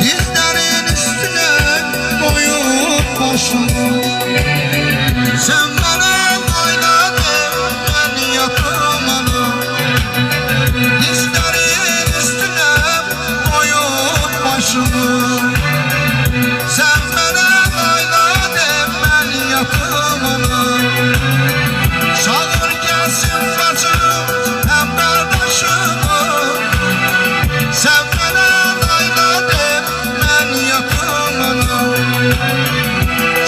Dizlerin üstüne koyup başımı. Sen bana oynadın ben yatımalı. Dizlerin üstüne koyup başımı. Sen bana oynadın ben yatımalı. Çağır gelsin bacım hem kardeşimi. Sen bana oynadın ben yatımalı.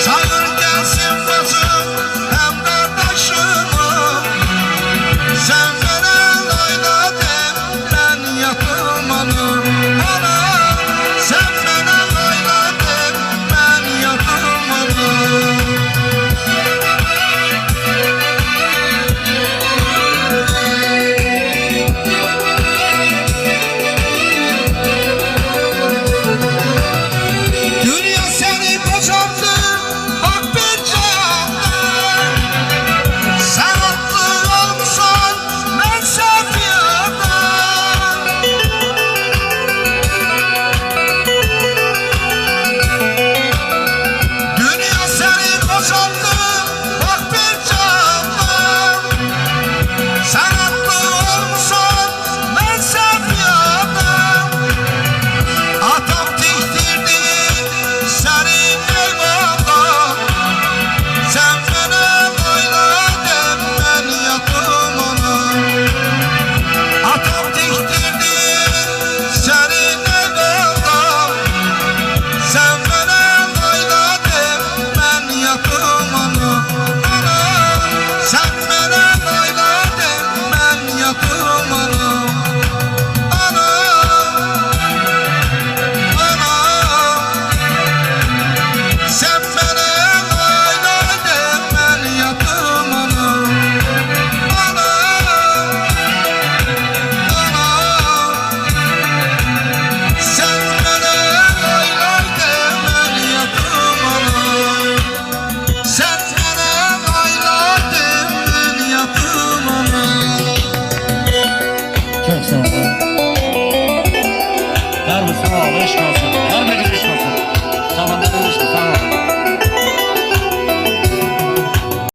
Çağır gelsin bacım hem kardeşimi. Sen bana oynadın ben yatımalı. Ana sen bana oynadın ben yatımalı. Dünya seni boşalttı bak bir cihanda. Sen haklı olmuşsun ben sefiyada. Dünya seni boşalttı bak bir cihanda. Sen haklı olmuşsun ben sefiyada. Atam diktirdi seni eyvallah. Sen bana oynadın ben yatımalı. Atam diktirdi seni eyvallah. Sen bana oynadın ben yatımalı. Ana sen bana oynadın ben yatımalı. Ana sen bana oynadın ben yatımalı. Ana sen bana oynadın ben yatımalı. Sen bana oynadın ben yatımalı. Çok sağ olun. Var mısın? Alış olsun.